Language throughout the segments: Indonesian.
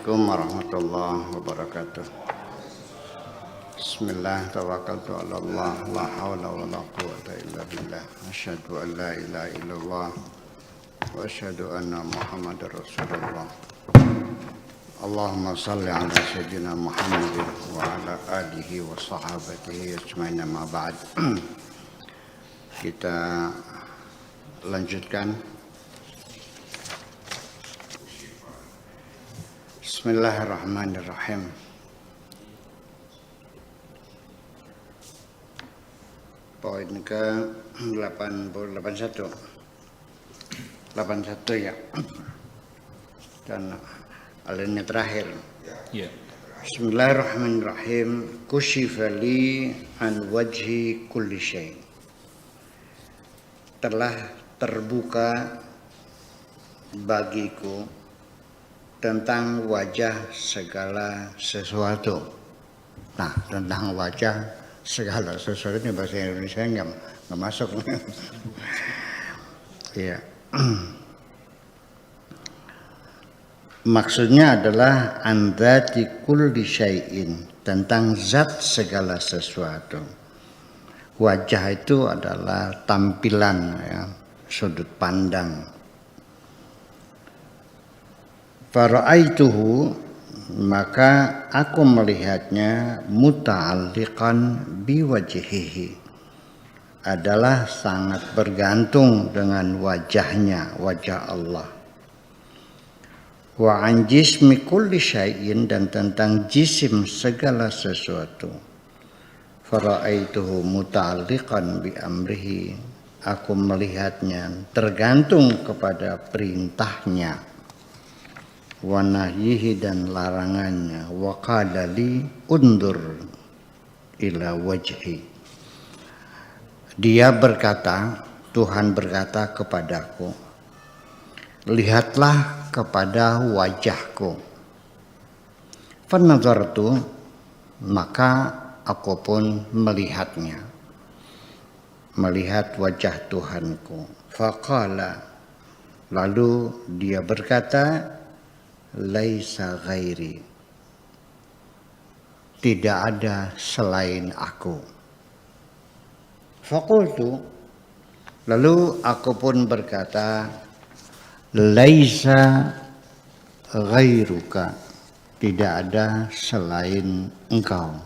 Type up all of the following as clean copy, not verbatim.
Assalamualaikum warahmatullahi wabarakatuh. Bismillah, tawakkaltu ala Allah, la hawla wa la quwwata illa billah. Asyhadu an la ilaha illallah wa asyhadu anna Muhammadar Rasulullah. Allahumma salli ala sayyidina Muhammadin wa ala alihi wa sahabatihi ajmain, amma ba'd. Kita lanjutkan. Bismillahirrahmanirrahim. Poin ke 81 ya. Dan alinea terakhir. Ya. Bismillahirrahmanirrahim. Kushifa li an wajhi kulli syai'. Telah terbuka bagiku tentang wajah segala sesuatu. Nah, tentang wajah segala sesuatu ini bahasa Indonesia nggak masuk. Iya. Maksudnya adalah an dzati kulli syai'in, tentang zat segala sesuatu. Wajah itu adalah tampilan, ya, sudut pandang. Fara'aituhu, maka aku melihatnya muta'alliqan biwajhihi, adalah sangat bergantung dengan wajahnya, wajah Allah. Wa an jismi kulli syai'in, dan tentang jisim segala sesuatu. Fara'aituhu muta'alliqan bi amrihi, aku melihatnya tergantung kepada perintahnya, wa nahyihi, dan larangannya, wa qala li undur ila wajhi. Dia berkata, Tuhan berkata kepadaku, lihatlah kepada wajahku. Fanazartu, maka aku pun melihatnya, melihat wajah Tuhanku. Faqala, lalu dia berkata, laisa ghairi, tidak ada selain aku. Faqultu, lalu aku pun berkata, laisa ghairuka, tidak ada selain engkau.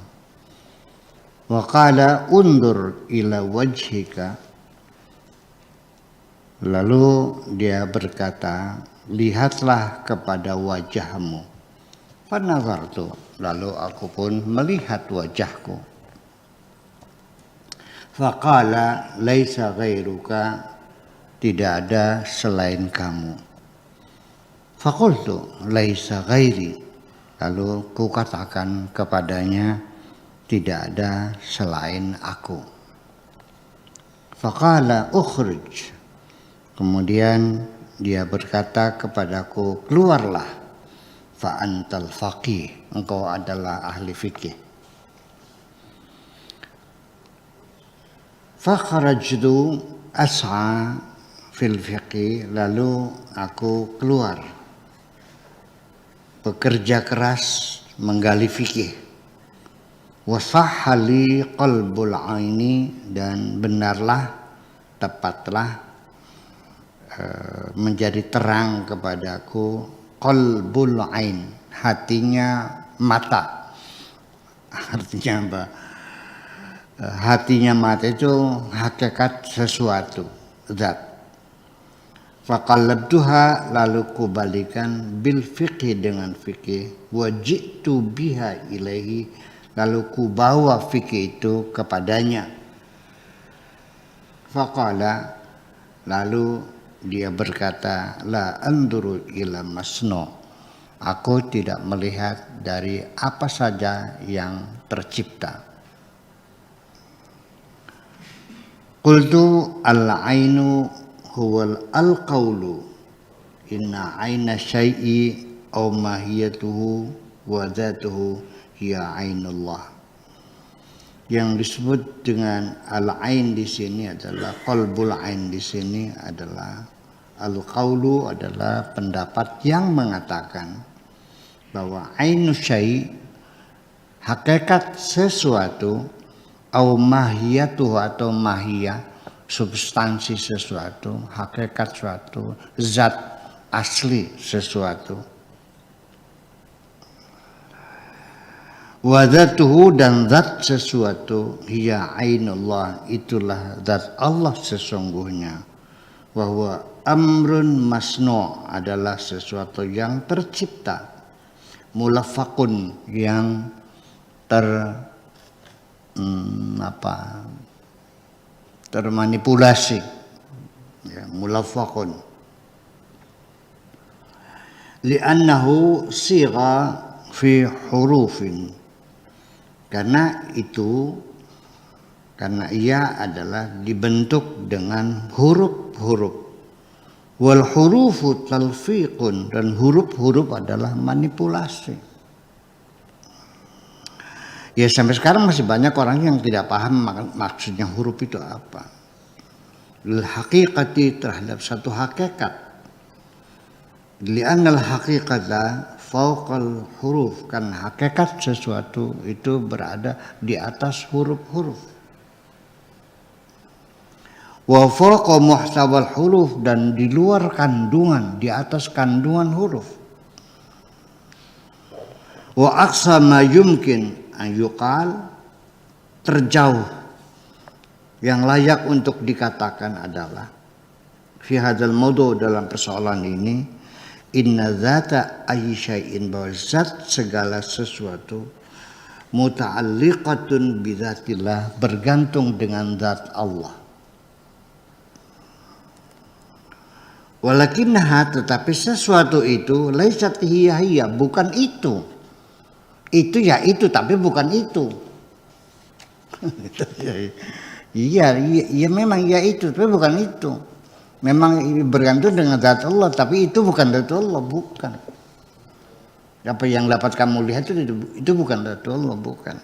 Wa qala undur ila wajhika, lalu dia berkata, lihatlah kepada wajahmu. Fanazartu, lalu aku pun melihat wajahku. Faqala laisa ghairuka, tidak ada selain kamu. Faqultu laisa ghairi, lalu ku katakan kepadanya, tidak ada selain aku. Faqala ukhrij, kemudian dia berkata kepadaku, keluarlah. Fa antal faqih, engkau adalah ahli fikih. Fa kharajtu as'a fil fiqh, lalu aku keluar bekerja keras menggali fikih. Wa sahhali qalbul aini, dan benarlah, tepatlah menjadi terang kepadaku qalbul ain, hatinya mata. Artinya apa? Hatinya mata itu hakikat sesuatu, zat. Faqallabtuha, lalu kubalikan bil fiqhi, dengan fikih. Wa ji'tu biha ilaihi, lalu kubawa fikih itu kepadanya. Faqala, lalu dia berkata, la anduru ila masno, aku tidak melihat dari apa saja yang tercipta. Qultu al-ainu huwal al-qawlu, inna aina syai'i aw mahiyatuhu wa dhatuhu hiya ainullah. Yang disebut dengan al-ain di sini adalah qalbul ain, di sini adalah al-qaulu, adalah pendapat yang mengatakan bahwa ainu syai, hakikat sesuatu, au mahiyatuhu atau mahiyah, substansi sesuatu, hakikat suatu, zat asli sesuatu. Wadatuhu, dan zat sesuatu, hiya ainullah, itulah zat Allah sesungguhnya. Wahwa amrun masnu, adalah sesuatu yang tercipta, mulafakun, yang termanipulasi, ya, mulafakun. Li'annahu sigha fi hurufin, karena ia adalah dibentuk dengan huruf-huruf. Wal hurufu talfiqun, dan huruf-huruf adalah manipulasi. Ya, sampai sekarang masih banyak orang yang tidak paham maksudnya huruf itu apa. Lil haqiqati, terhadap satu hakikat. Li'annal haqiqata fauqal huruf, kan hakikat sesuatu itu berada di atas huruf-huruf. Wa fauqa muhtawal huruf, dan di luar kandungan, di atas kandungan huruf. Wa aqsa ma yumkin an yuqal, terjauh yang layak untuk dikatakan adalah fi hadzal mawdu', dalam persoalan ini, inna dzata ayyi syai'in, bahwa zat segala sesuatu, muta'alliqatun bi dzatillah, bergantung dengan zat Allah. Walakinnaha, tetapi sesuatu itu, laisat hiya, bukan itu. Itu ya itu, tapi bukan itu. Iya, memang ya itu, tapi bukan itu. Memang bergantung dengan zat Allah, tapi itu bukan zat Allah, bukan. Apa yang dapat kamu lihat itu bukan zat Allah, bukan.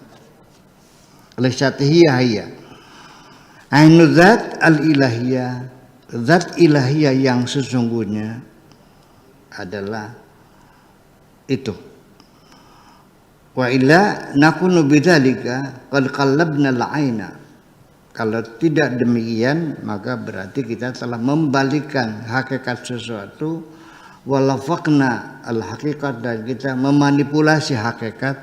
Laisat hiya. Ainu zat al-ilahiyah, zat ilahiyah yang sesungguhnya adalah itu. Wa illa nakunu bidzalika qad qallabna al-aina. Kalau tidak demikian, maka berarti kita telah membalikkan hakikat sesuatu, walafaqna al-haqiqat, dan kita memanipulasi hakikat.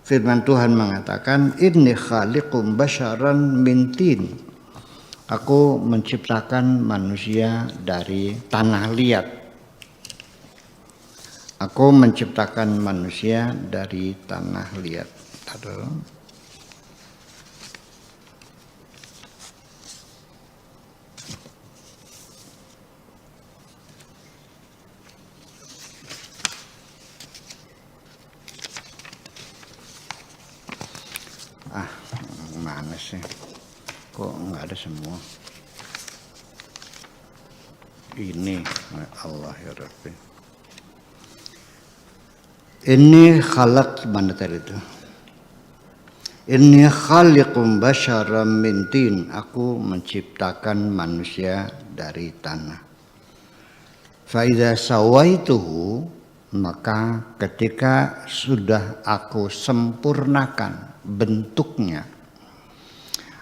Firman Tuhan mengatakan, inni khaliqum basyaran min tin. Aku menciptakan manusia dari tanah liat. Aku menciptakan manusia dari tanah liat. Aduh. Mana sih? Kok nggak ada semua? Ini Allah ya Rabbi. Ini khalaq, mana tadi itu? Ini khaliqum basyaram min tin. Aku menciptakan manusia dari tanah. Fa idza sawaituhu, maka ketika sudah aku sempurnakan bentuknya,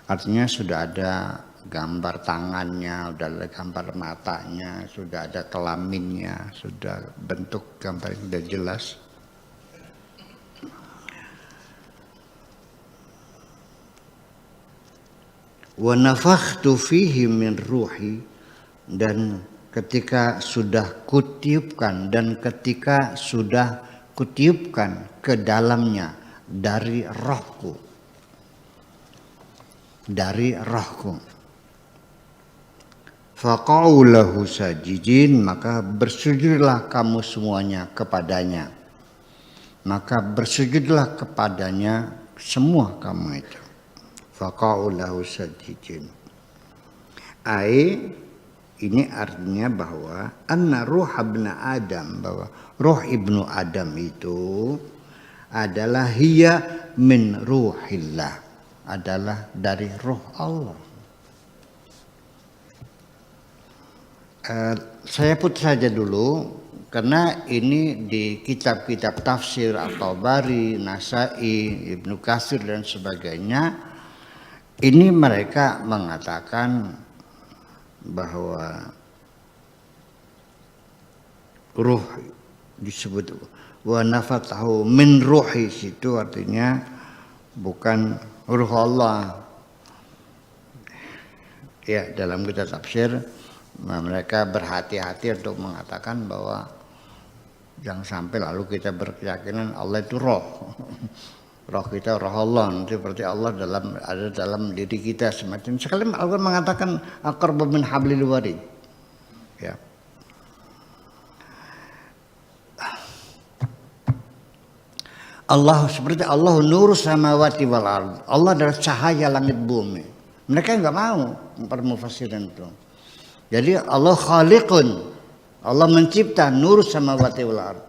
artinya sudah ada gambar tangannya, sudah ada gambar matanya, sudah ada kelaminnya, sudah bentuk gambar yang sudah jelas. Wa nafakhtu fihi min ruhi, dan ketika sudah kutiupkan, ke dalamnya dari rohku, faqa'u lahu sajidin, maka bersujudlah kamu semuanya kepadanya, semua kamu itu. Faqa'u lahu sajidin, ini artinya bahwa anna ruh ibnu Adam, bahwa roh ibnu Adam itu adalah hiya min ruhillah, adalah dari roh Allah. Saya put saja dulu, Karena ini di kitab-kitab tafsir At-Tabari, Nasai, Ibnu Katsir dan sebagainya, ini mereka mengatakan bahwa ruh disebut wa nafatahu min ruhi, situ artinya bukan ruh Allah. Ya, dalam kitab tafsir mereka berhati-hati untuk mengatakan bahwa jangan sampai lalu kita berkeyakinan Allah itu roh. Roh kita roh Allah, nanti seperti Allah ada dalam diri kita semacam. Sekali Allah mengatakan aqrabu min hablil warid. Ya. Allah seperti Allah nur samawati wal ard. Allah adalah cahaya langit bumi. Mereka enggak mau mempermufassirin itu. Jadi Allah khaliqun. Allah mencipta nur samawati wal ard.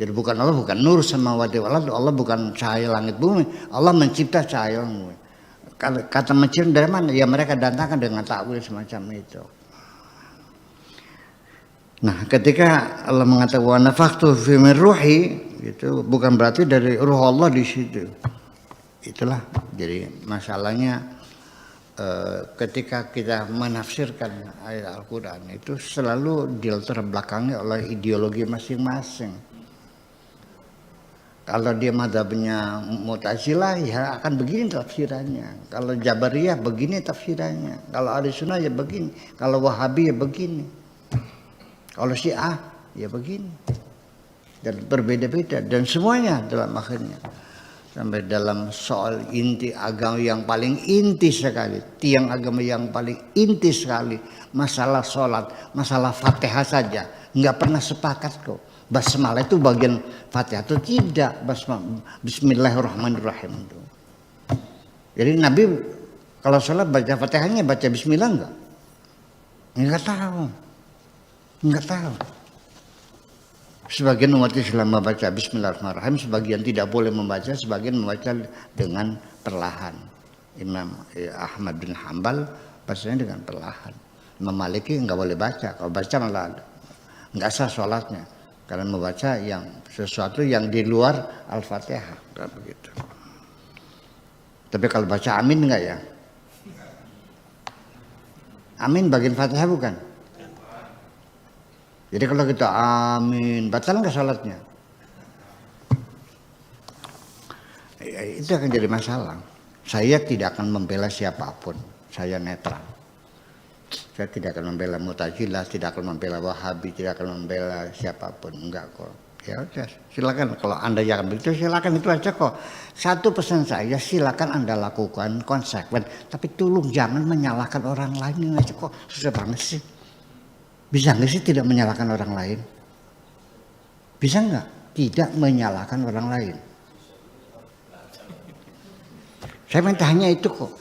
Jadi bukan Allah bukan nur samawati wal ard, Allah bukan cahaya langit bumi. Allah mencipta cahaya langit bumi. Kata mencipta dari mana? Ya mereka datangkan dengan takwil semacam itu. Nah, ketika Allah mengatakan wa nafakhtu fi min ruhi, itu bukan berarti dari ruh Allah di situ. Itulah jadi masalahnya ketika kita menafsirkan ayat Al-Qur'an itu selalu dilatar belakangi oleh ideologi masing-masing. Kalau dia mazhabnya Mu'tazilah ya akan begini tafsirannya. Kalau Jabariyah begini tafsirannya. Kalau Ahlussunnah ya begini. Kalau Wahabi ya begini. Kalau Syiah ya begini. Dan berbeda-beda dan semuanya dalam akhirnya sampai dalam soal inti agama yang paling inti sekali, tiang agama yang paling inti sekali, masalah sholat, masalah Fatihah saja nggak pernah sepakat kok. Basmalah itu bagian Fatihah atau tidak? Bismillahirrahmanirrahim itu. Jadi Nabi kalau sholat baca Fatihahnya baca Bismillah enggak? Enggak tahu. Sebagian umat Islam membaca Bismillahirrahmanirrahim, sebagian tidak boleh membaca, sebagian membaca dengan perlahan. Imam Ahmad bin Hanbal bacanya dengan perlahan. Imam Maliki nggak boleh baca, kalau baca malah nggak sah sholatnya karena membaca yang sesuatu yang di luar Al-Fatihah, kayak begitu. Tapi kalau baca amin enggak ya? Amin bagian Fatihah bukan? Jadi kalau kita amin, batal nggak sholatnya? Ya, itu akan jadi masalah. Saya tidak akan membela siapapun, saya netral. Saya tidak akan membela Mu'tazilah, tidak akan membela Wahabi, tidak akan membela siapapun, enggak kok. Ya udah, silakan kalau Anda yang begitu silakan, itu aja kok. Satu pesan saya, silakan Anda lakukan konsekuen, tapi tolong jangan menyalahkan orang lain. Ini aja kok, susah banget sih. Bisa nggak sih tidak menyalahkan orang lain? Bisa nggak tidak menyalahkan orang lain? Saya minta hanya itu kok.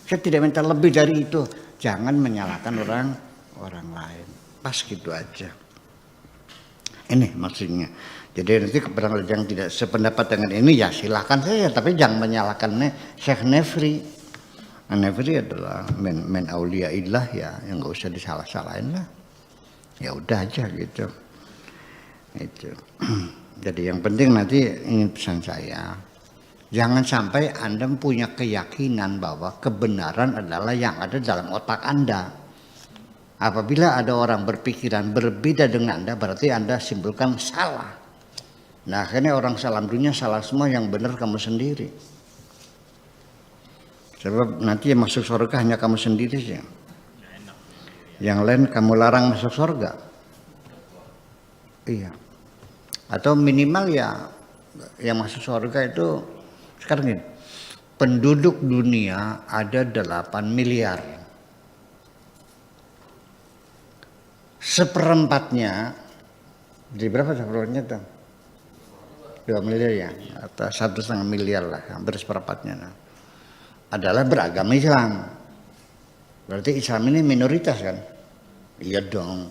Saya tidak minta lebih dari itu. Jangan menyalahkan orang lain. Pas gitu aja. Ini maksudnya. Jadi nanti kepada yang tidak sependapat dengan ini ya silahkan saja. Tapi jangan menyalahkan Syekh Nefri. Nefri adalah men auliyaillah ya. Yang nggak usah disalah-salahin lah. Ya udah aja gitu. Itu. Jadi yang penting nanti ini pesan saya. Jangan sampai Anda punya keyakinan bahwa kebenaran adalah yang ada dalam otak Anda. Apabila ada orang berpikiran berbeda dengan Anda, berarti Anda simpulkan salah. Nah akhirnya orang salah dunia salah semua, yang benar kamu sendiri. Sebab nanti yang masuk surga hanya kamu sendiri sih. Yang lain kamu larang masuk surga. Iya. Atau minimal ya yang masuk surga itu sekarang ini. Penduduk dunia ada 8 miliar. Seperempatnya, jadi berapa seperempatnya tuh? 2 miliar ya, atau 1,5 miliar lah, hampir seperempatnya. Nah, adalah beragama Islam. Berarti Islam ini minoritas kan? Iya dong.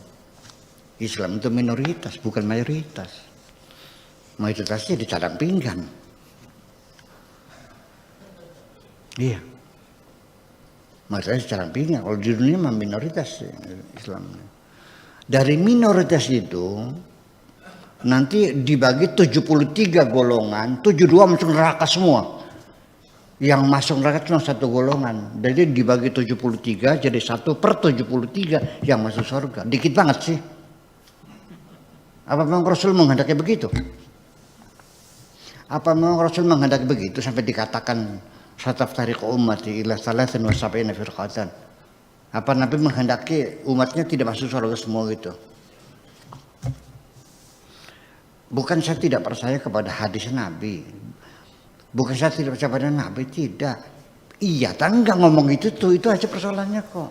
Islam itu minoritas, bukan mayoritas. Mayoritasnya di cadang pinggang. Iya. Mayoritasnya di cadang pinggang. Kalau di dunia mah minoritas Islam. Dari minoritas itu nanti dibagi 73 golongan, 72 masuk neraka semua. Yang masuk neraka cuma satu golongan. Jadi dibagi 73 jadi 1/73 yang masuk surga. Dikit banget sih. Apa memang Rasul menghendaki begitu? Apa memang Rasul menghendaki begitu sampai dikatakan sataftariqu ummati ila 73 firqatan? Apa Nabi menghendaki umatnya tidak masuk surga semua gitu? Bukan saya tidak percaya kepada hadis Nabi. Bukan saya tidak percaya pada Nabi, tidak. Iya, tapi enggak ngomong itu aja persoalannya kok.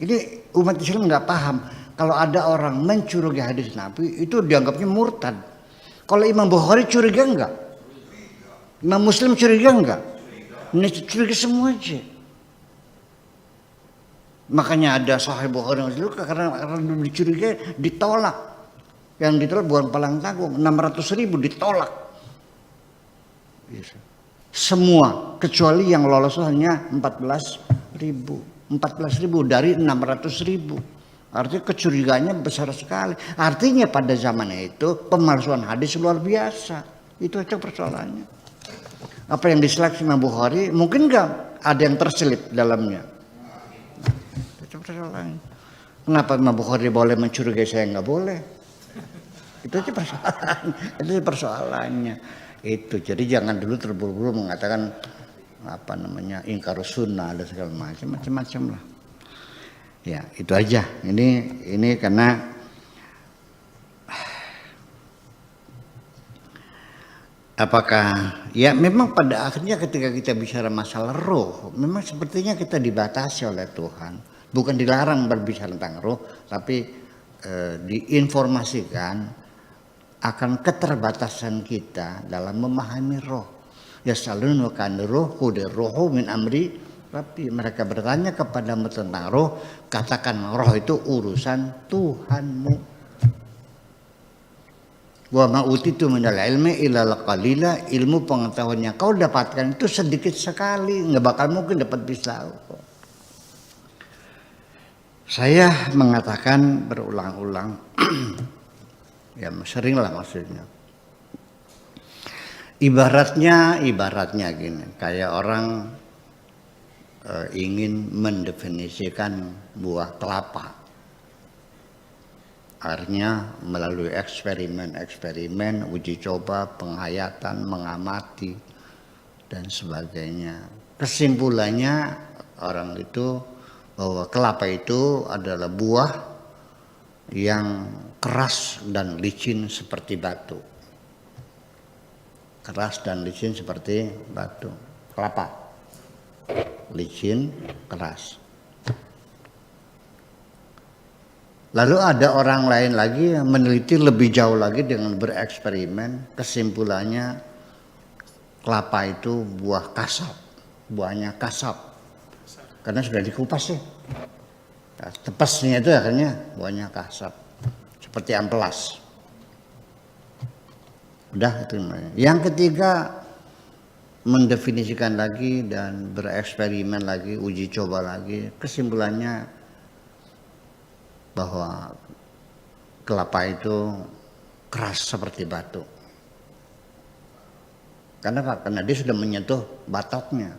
Ini umat Islam enggak paham. Kalau ada orang mencurigai hadis Nabi, itu dianggapnya murtad. Kalau Imam Bukhari curiga enggak? Imam Muslim curiga enggak? Ini curiga semua aja. Makanya ada Sahih Bukhari karena dicurigai ditolak. Yang ditolak bukan palang tanggung, 600.000 ditolak. Semua kecuali yang lolos hanya 14.000 dari 600.000. Artinya kecurigaannya besar sekali. Artinya pada zaman itu pemalsuan hadis luar biasa. Itu aja persoalannya. Apa yang diseleksi Imam Bukhari mungkin enggak ada yang terselip dalamnya. Itu persoalannya. Kenapa Imam Bukhari boleh mencurigai saya enggak boleh? Itu aja persoalannya. Itu persoalannya. Itu jadi jangan dulu terburu-buru mengatakan ingkarus sunnah dan segala macam lah. Ya itu aja. Ini karena apakah ya memang pada akhirnya ketika kita bicara masalah roh, memang sepertinya kita dibatasi oleh Tuhan. Bukan dilarang berbicara tentang roh, tapi diinformasikan akan keterbatasan kita dalam memahami roh. Ya salun kan rohu min amri Rabbi. Mereka bertanya kepadamu tentang roh, katakan roh itu urusan Tuhanmu. Wa ma utitu minal ilmi illa qalila. Ilmu pengetahuan yang kau dapatkan itu sedikit sekali, enggak bakal mungkin dapat pisau. Saya mengatakan berulang-ulang ya seringlah maksudnya. Ibaratnya gini, kayak orang ingin mendefinisikan buah kelapa. Artinya melalui eksperimen, uji coba, penghayatan, mengamati dan sebagainya. Kesimpulannya orang itu bahwa kelapa itu adalah buah yang keras dan licin seperti batu. Keras dan licin seperti batu. Kelapa. Licin, keras. Lalu ada orang lain lagi yang meneliti lebih jauh lagi dengan bereksperimen. Kesimpulannya kelapa itu buah kasab. Buahnya kasab. Karena sudah dikupas sih. Tepasnya itu akhirnya buahnya kasab. Seperti amplas. Udah itu. Yang ketiga mendefinisikan lagi dan bereksperimen lagi, uji coba lagi. Kesimpulannya bahwa kelapa itu keras seperti batu. Karena dia sudah menyentuh batoknya.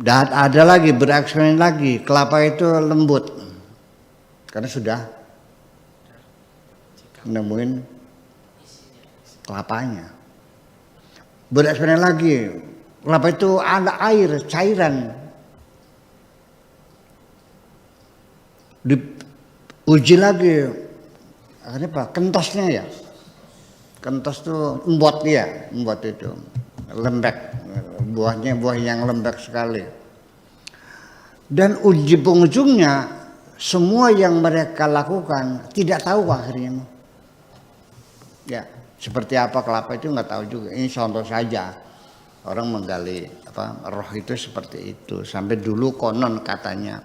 Dan ada lagi bereksperimen lagi, kelapa itu lembut. Karena sudah nemuin kelapanya. Bereksperimen lagi, kelapa itu ada air, cairan. Diuji lagi, akhirnya apa? Kentosnya ya. Kentos itu embot itu lembek, buahnya buah yang lembek sekali. Dan uji pengunjungnya semua yang mereka lakukan tidak tahu akhirnya. Ya, seperti apa kelapa itu nggak tahu juga. Ini contoh saja. Orang menggali roh itu seperti itu. Sampai dulu konon katanya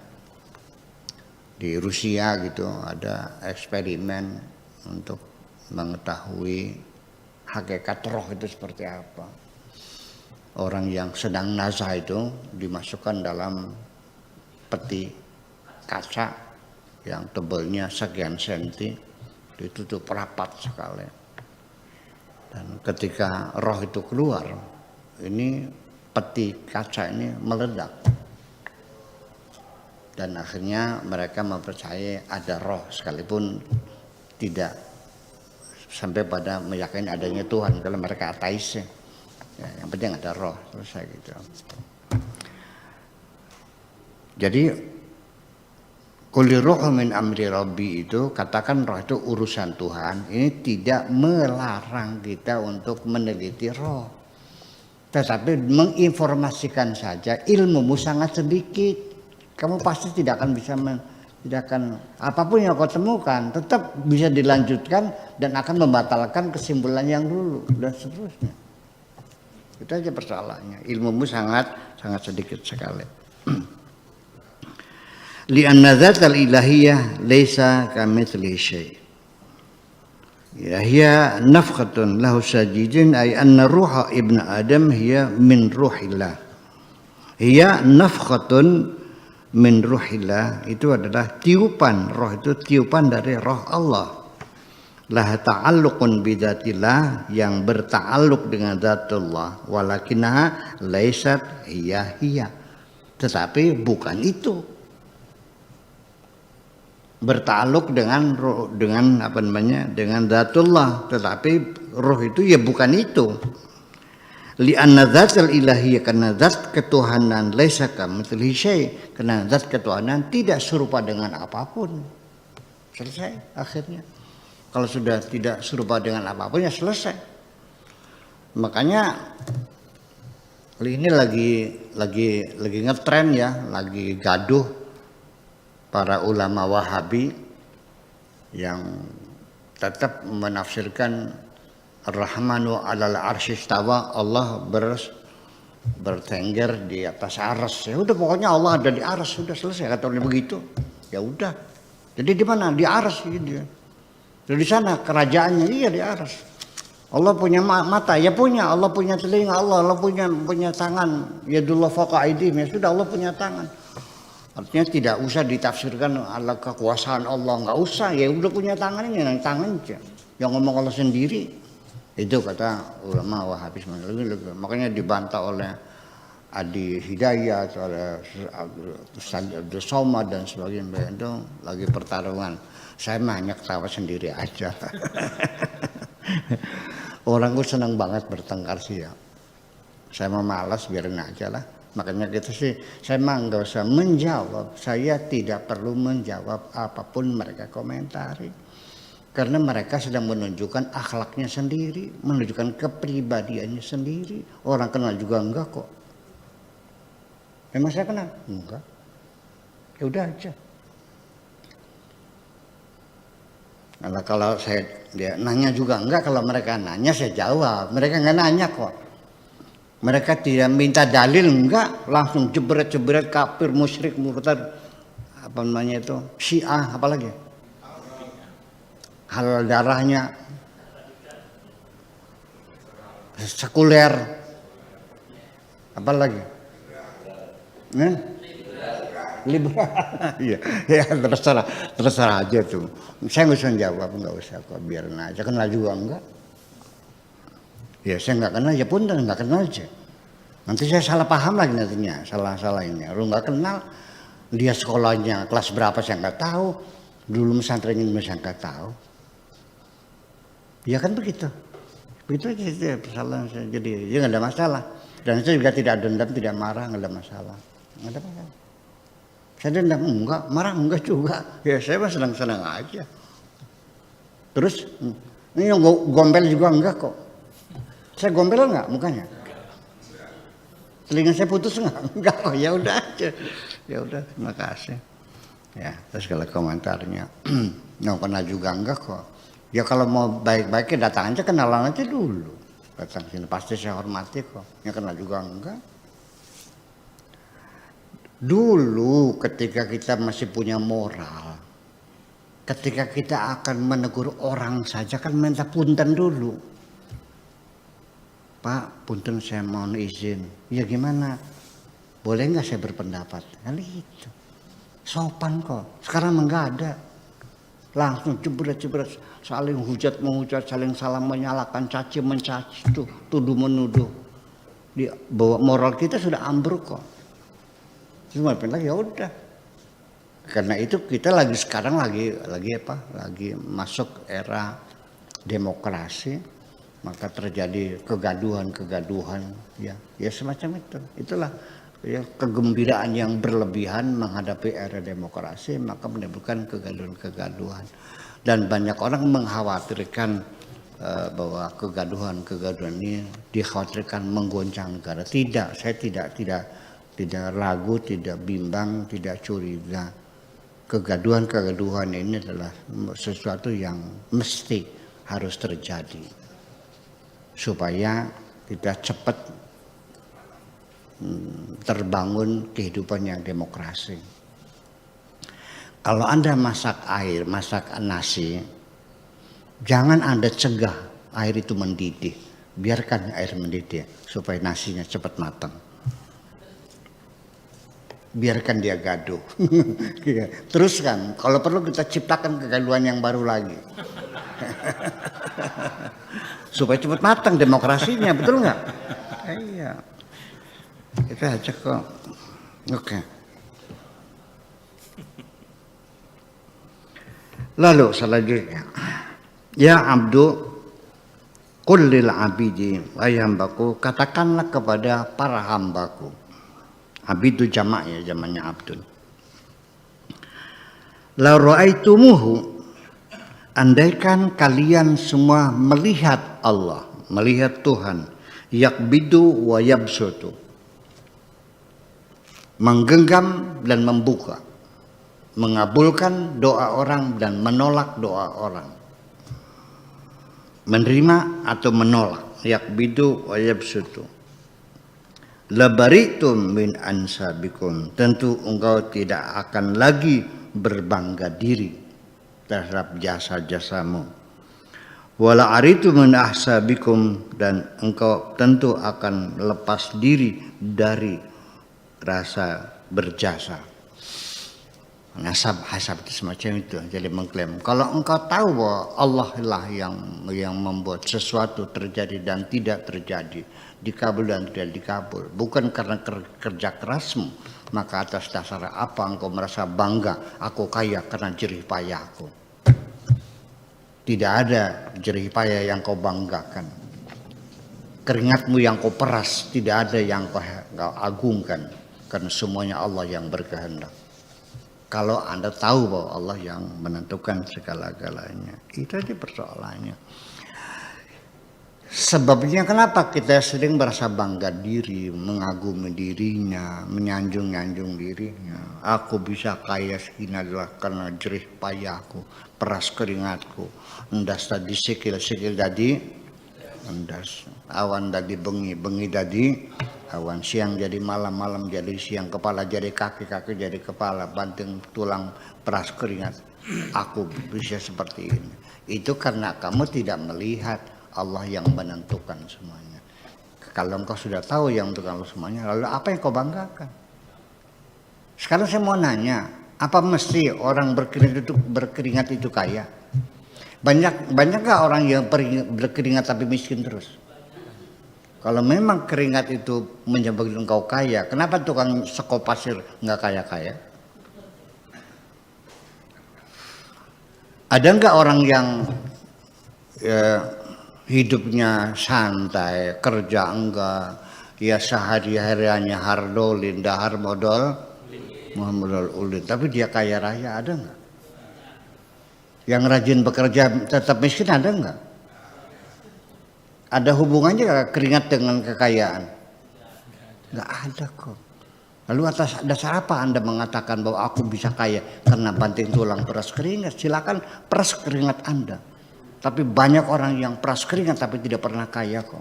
di Rusia gitu ada eksperimen untuk mengetahui hakikat roh itu seperti apa. Orang yang sedang nazah itu dimasukkan dalam peti kaca yang tebalnya sekian senti, ditutup rapat sekali. Dan ketika roh itu keluar, ini peti kaca ini meledak. Dan akhirnya mereka mempercayai ada roh sekalipun tidak sampai pada meyakini adanya Tuhan. Kalau mereka ateis, ya, yang penting ada roh, selesai gitu. Jadi qul ruhu min amri rabbi itu, katakan roh itu urusan Tuhan. Ini tidak melarang kita untuk meneliti roh, tetapi menginformasikan saja. Ilmumu sangat sedikit, kamu pasti tidak akan bisa tidak akan, apapun yang kau temukan tetap bisa dilanjutkan dan akan membatalkan kesimpulan yang dulu dan seterusnya. Itu aja persoalannya. Ilmumu sangat sedikit sekali. Li'anna dzatal ilahiyah laisa kamitslihi syai'. Ya hiya nafkhatun lahu sajidin, ay anna ruha ibnu adam hiya min ruhillah. Hiya nafkhatun min ruhillah, itu adalah tiupan, roh itu tiupan dari roh Allah. Lah ta'alluqun bidzatillah, yang berta'alluq dengan zatullah, walakinnaha laisat hiya, tetapi bukan itu. Berta'alluq dengan apa namanya, dengan zatullah, tetapi roh itu ya bukan itu. Li'anna dzatal ilahiyah, karena zat ketuhanan, laisa kamitslihi syai', karena zat ketuhanan tidak serupa dengan apapun. Selesai akhirnya. Kalau sudah tidak serupa dengan apapun ya selesai. Makanya ini lagi ngetren ya, lagi gaduh para ulama Wahabi yang tetap menafsirkan Ar-Rahmanu 'alal 'arsy istawa, Allah bertengger di atas arsy. Ya udah, pokoknya Allah ada di arsy, sudah selesai, kata orang begitu. Ya udah. Jadi di mana? Di arsy dia. Jadi di sana kerajaannya, iya di arsy. Allah punya mata, ya punya. Allah punya telinga, Allah punya tangan. Yadullah fawqa aydihim, ya sudah, Allah punya tangan. Artinya tidak usah ditafsirkan ala kekuasaan Allah, enggak usah. Ya udah punya tangan, ini tangan aja. Yang ngomong Allah sendiri. Itu kata ulama Wahabi. Makanya dibantah oleh Adi Hidayat, oleh Ustaz Abdul Somad dan sebagainya. Itu lagi pertarungan. Saya mah hanya ketawa sendiri aja. Orang gue senang banget bertengkar sih ya. Saya mah malas, biarin aja lah. Makanya gitu sih, saya mah nggak usah menjawab. Saya tidak perlu menjawab apapun mereka komentari. Karena mereka sedang menunjukkan akhlaknya sendiri, menunjukkan kepribadiannya sendiri. Orang kenal juga enggak kok. Emang saya kenal? Enggak. Ya udah aja. Kalau saya nanya juga enggak, kalau mereka nanya saya jawab. Mereka enggak nanya kok. Mereka tidak minta dalil, enggak, langsung jebret-jebret kafir, musyrik, murtad, apa namanya itu, Syiah, apalagi halal darahnya, sekuler, apalagi liberal. Iya, ya terserah aja tuh. Saya nggak usah jawab, nggak usah kok, biarin aja. Kenal juga enggak? Ya saya nggak kenal, ya pun nggak kenal aja. Nanti saya salah paham lagi nantinya, salah ini. Lu nggak kenal, dia sekolahnya kelas berapa saya nggak tahu, dulu pesantrennya saya nggak tahu. Ya kan begitu aja persoalan saya. Jadi ya nggak ada masalah. Dan saya juga tidak dendam, tidak marah, nggak ada masalah. Nggak ada masalah. Saya dendam enggak, marah enggak juga. Ya saya mah senang-senang aja. Terus ini yang gombel juga enggak kok. Saya gombel enggak mukanya? Telinga saya putus enggak? Enggak kok, ya udah aja. Ya udah, terima kasih. Ya, terus kalau komentarnya nggak pernah juga enggak kok. Ya kalau mau baik-baiknya datang aja, kenalan aja dulu. Datang sini pasti saya hormati kok. Ya kenal juga enggak. Dulu ketika kita masih punya moral, ketika kita akan menegur orang saja kan minta punten dulu. Pak, punten saya mohon izin. Ya gimana? Boleh nggak saya berpendapat? Kali itu. Sopan kok. Sekarang enggak ada. Langsung jebret-jebret, saling hujat-menghujat, saling salah menyalahkan, caci mencaci, tuduh menuduh. Bahwa moral kita sudah ambruk kok. Cuma lagi ya udah. Karena itu kita sekarang lagi masuk era demokrasi, maka terjadi kegaduhan ya semacam itu. Itulah ya, kegembiraan yang berlebihan menghadapi era demokrasi, maka menimbulkan kegaduhan-kegaduhan. Dan banyak orang mengkhawatirkan bahwa kegaduhan ini dikhawatirkan menggoncang negara. Tidak, saya tidak ragu, tidak bimbang, tidak curiga. Kegaduhan ini adalah sesuatu yang mesti harus terjadi supaya kita cepat terbangun kehidupan yang demokrasi. Kalau Anda masak nasi, jangan Anda cegah air itu mendidih. Biarkan air mendidih supaya nasinya cepat matang. Biarkan dia gaduh. Teruskan, kalau perlu kita ciptakan kegaduhan yang baru lagi. Supaya cepat matang demokrasinya, betul nggak? Iya. Itu aja kok. Oke. Lalu selanjutnya, ya abdu, qul lil abidi, wahai hambaku, katakanlah kepada para hambaku. Abid itu jamaknya abdun. La ra'aitumuhu, andaikan kalian semua melihat Allah, melihat Tuhan, yakbidu wa yabsutu, menggenggam dan membuka, mengabulkan doa orang dan menolak doa orang, menerima atau menolak, yakbidu wa yabsutu. Labaritum min ansabikum, tentu engkau tidak akan lagi berbangga diri terhadap jasa-jasamu. Wala aritu min ahsabikum, dan engkau tentu akan lepas diri dari rasa berjasa. Hasab itu semacam itu. Jadi mengklaim kalau engkau tahu bahwa Allah lah yang membuat sesuatu terjadi dan tidak terjadi, dikabul dan tidak dikabul, bukan karena kerja kerasmu, maka atas dasar apa engkau merasa bangga aku kaya karena jerih payahku? Tidak ada jerih payah yang kau banggakan. Keringatmu yang kau peras tidak ada yang kau agungkan, karena semuanya Allah yang berkehendak. Kalau Anda tahu bahwa Allah yang menentukan segala-galanya, itu aja persoalannya. Sebabnya kenapa kita sering merasa bangga diri, mengagumi dirinya, menyanjung-nyanjung dirinya. Aku bisa kaya segini adalah karena jerih payahku, peras keringatku, endas tadi sikil-sikil tadi, endas awan tadi bengi tadi awan, siang jadi malam, malam jadi siang, kepala jadi kaki, kaki jadi kepala, banting tulang, peras keringat. Aku bisa seperti ini. Itu karena kamu tidak melihat Allah yang menentukan semuanya. Kalau engkau sudah tahu yang menentukan semuanya, lalu apa yang kau banggakan? Sekarang saya mau nanya, apa mesti orang berkeringat itu kaya? Banyak gak orang yang berkeringat tapi miskin terus? Kalau memang keringat itu menyebabkan engkau kaya, kenapa tukang sekop pasir nggak kaya-kaya? Ada nggak orang yang hidupnya santai, kerja enggak, ya sehari-harinya hardolin, dahar modal ulin, tapi dia kaya raya, ada nggak? Yang rajin bekerja tetap miskin, ada nggak? Ada hubungannya keringat dengan kekayaan? Nggak ada kok. Lalu atas dasar apa Anda mengatakan bahwa aku bisa kaya? Karena banting tulang peras keringat. Silakan peras keringat Anda. Tapi banyak orang yang peras keringat tapi tidak pernah kaya kok.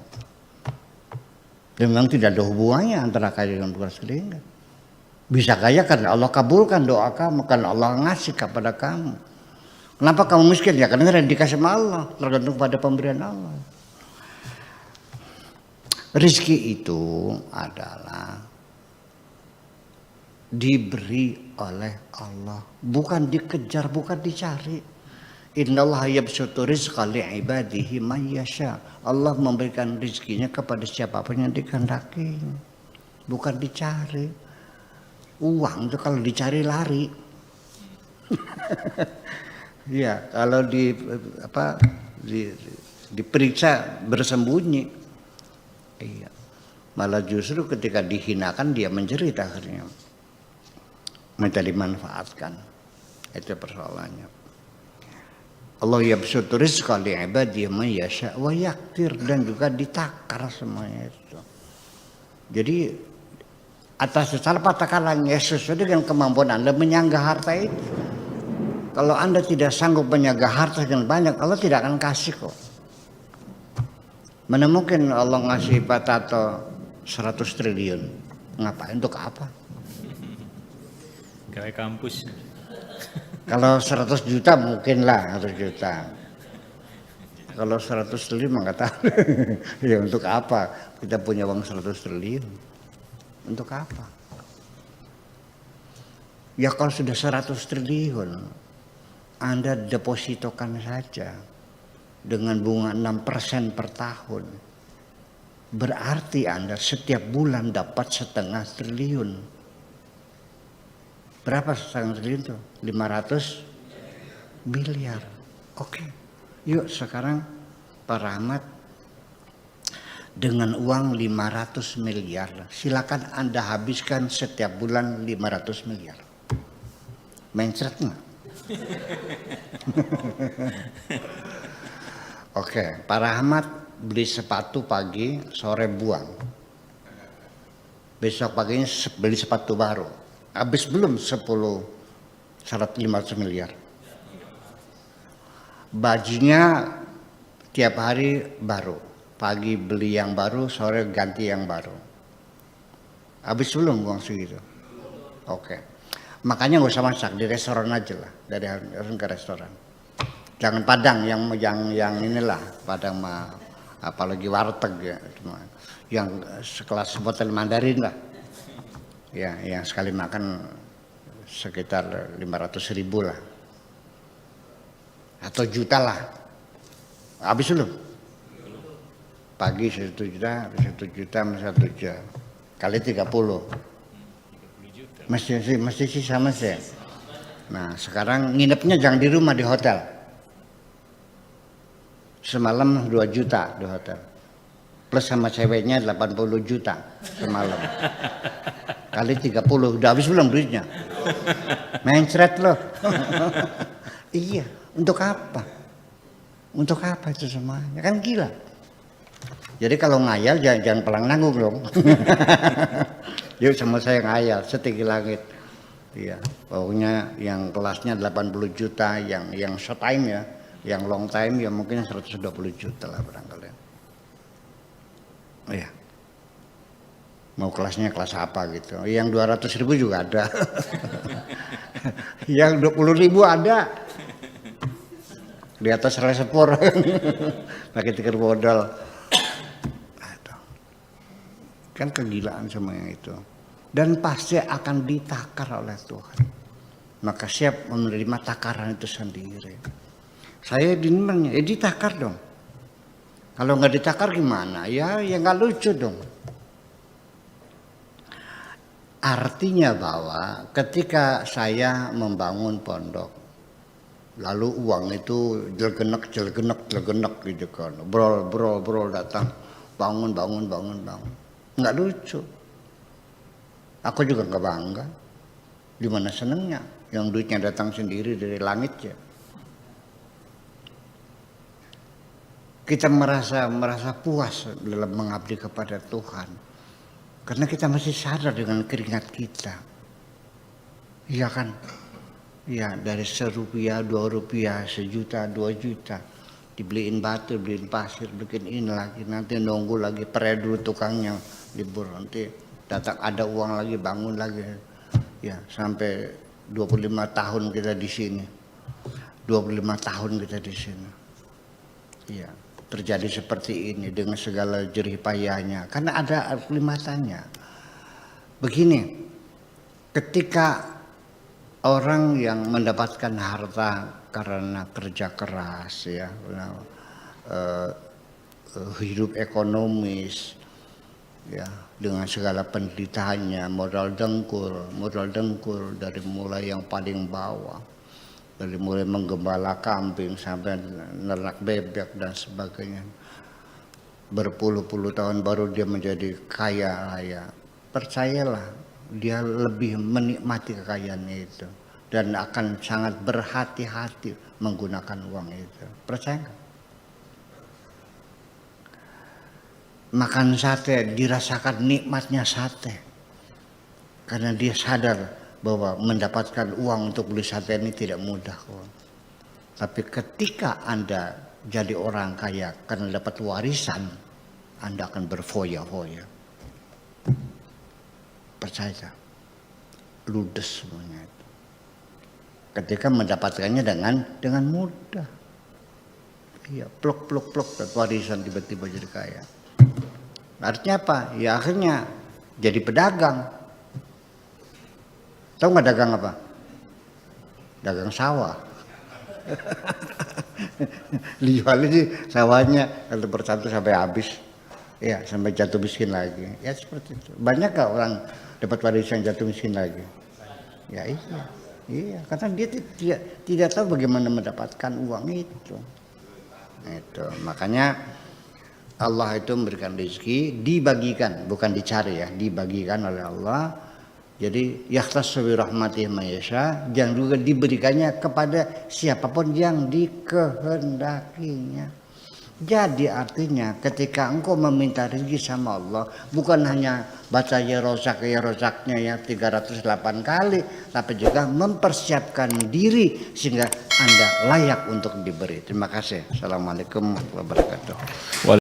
Dan memang tidak ada hubungannya antara kaya dengan peras keringat. Bisa kaya karena Allah kabulkan doa kamu, karena Allah ngasih kepada kamu. Kenapa kamu miskin? Ya karena dikasih sama Allah, tergantung pada pemberian Allah. Rizki itu adalah diberi oleh Allah, bukan dikejar, bukan dicari. Innallaha yabsutu rizqa li'ibadihi may yasha. Allah memberikan rezekinya kepada siapapun yang dikehendaki, bukan dicari. Uang itu kalau dicari lari. Ya, kalau diperiksa bersembunyi. Iya. Malah justru ketika dihinakan dia menjerit akhirnya. Minta dimanfaatkan. Itu persoalannya. Allah yabsutu rizqa li'ibadihi may yasha wa yaqdir, dan juga ditakar semuanya itu. Jadi atas dasar takarannya sesuai dengan kemampuan Anda menyangga harta itu. Kalau Anda tidak sanggup menyangga harta yang banyak, Allah tidak akan kasih kok. Mana mungkin Allah ngasih Pak Tato 100 triliun. Ngapain, untuk apa? Kayak kampus. Kalau 100 juta mungkin lah, 100 juta. Kalau 100 triliun nggak tahu. Ya untuk apa kita punya uang 100 triliun? Untuk apa? Ya kalau sudah 100 triliun, Anda depositokan saja dengan bunga 6% per tahun. Berarti Anda setiap bulan dapat 0,5 triliun. Berapa 0,5 triliun tuh? 500 miliar. Oke. Yuk sekarang Pak Rahmat, dengan uang 500 miliar, silakan Anda habiskan setiap bulan 500 miliar. Mencret nggak? Oke, Pak Rahmat beli sepatu pagi, sore buang. Besok paginya beli sepatu baru. Habis belum 500 miliar. Bajunya tiap hari baru. Pagi beli yang baru, sore ganti yang baru. Habis belum uang segitu? Oke. Makanya nggak usah masak, di restoran aja lah. Dari restoran ke restoran. Jangan Padang yang inilah, Padang mah apalagi warteg ya, cuma yang sekelas hotel Mandarin lah. Ya, yang sekali makan sekitar 500.000 lah. Atau juta lah. Habis belum? Pagi 1 juta, 1 juta, 1 juta. Kali 30. Mesti sisa masih. Nah, sekarang nginepnya jangan di rumah, di hotel. Semalam 2 juta di hotel. Plus sama ceweknya 80 juta semalam. Kali 30, udah habis belum duitnya? Mencret loh. Iya, untuk apa? Untuk apa itu semuanya? Kan gila. Jadi kalau ngayal jangan pelang nanggung dong. Yuk sama saya ngayal setinggi langit. Iya, pokoknya yang kelasnya 80 juta, yang short time ya, yang long time ya mungkin 120 juta lah barangkali. Iya. Mau kelasnya kelas apa gitu. Yang 200.000 juga ada. Yang 20.000 ada. Di atas reservoir. Pakai tikar bodol. Kan kegilaan semuanya itu. Dan pasti akan ditakar oleh Tuhan. Maka siap menerima takaran itu sendiri. Saya dinamanya, ditakar dong. Kalau nggak ditakar gimana? Ya nggak lucu dong. Artinya bahwa ketika saya membangun pondok, lalu uang itu jelgenek gitu kan, brol datang, bangun. Nggak lucu. Aku juga nggak bangga. Gimana senengnya? Yang duitnya datang sendiri dari langit ya. Kita merasa puas dalam mengabdi kepada Tuhan. Karena kita masih sadar dengan keringat kita. Iya kan? Ya dari Rp1, Rp2, Rp1, Rp2. Dibeliin batu, beliin pasir, bikin ini lagi. Nanti nunggu lagi, pere dulu tukangnya. Libur nanti datang ada uang lagi, bangun lagi. Ya sampai 25 tahun kita di sini. 25 tahun kita di sini. Iya. Terjadi seperti ini dengan segala jerih payahnya karena ada kelimatannya. Begini, ketika orang yang mendapatkan harta karena kerja keras ya, hidup ekonomis ya, dengan segala penderitaannya, modal dengkur dari mulai yang paling bawah, dari mulai menggembala kambing sampai nernak bebek dan sebagainya, berpuluh-puluh tahun baru dia menjadi kaya raya. Percayalah, dia lebih menikmati kekayaannya itu dan akan sangat berhati-hati menggunakan uang itu. Percaya nggak? Makan sate, dirasakan nikmatnya sate karena dia sadar bahwa mendapatkan uang untuk beli sate ini tidak mudah. Tapi ketika Anda jadi orang kaya karena dapat warisan, Anda akan berfoya-foya. Percaya, ludes semuanya itu. Ketika mendapatkannya dengan mudah, iya, plok dan warisan tiba-tiba jadi kaya. Artinya apa? Ya akhirnya jadi pedagang. Tahu nggak dagang apa? Dagang sawah. Dijualin sih sawahnya satu persatu sampai habis, ya sampai jatuh miskin lagi. Ya seperti itu. Banyak gak orang dapat warisan jatuh miskin lagi? Ya iya, karena dia tidak tahu bagaimana mendapatkan uang itu. Itu makanya Allah itu memberikan rezeki, dibagikan, bukan dicari ya, dibagikan oleh Allah. Jadi yakhtassu bi rahmatihi may yasha, yang juga diberikannya kepada siapapun yang dikehendakinya. Jadi artinya ketika engkau meminta rezeki sama Allah, bukan hanya baca ya rozaknya ya 308 kali, tapi juga mempersiapkan diri sehingga Anda layak untuk diberi. Terima kasih. Assalamualaikum warahmatullahi wabarakatuh.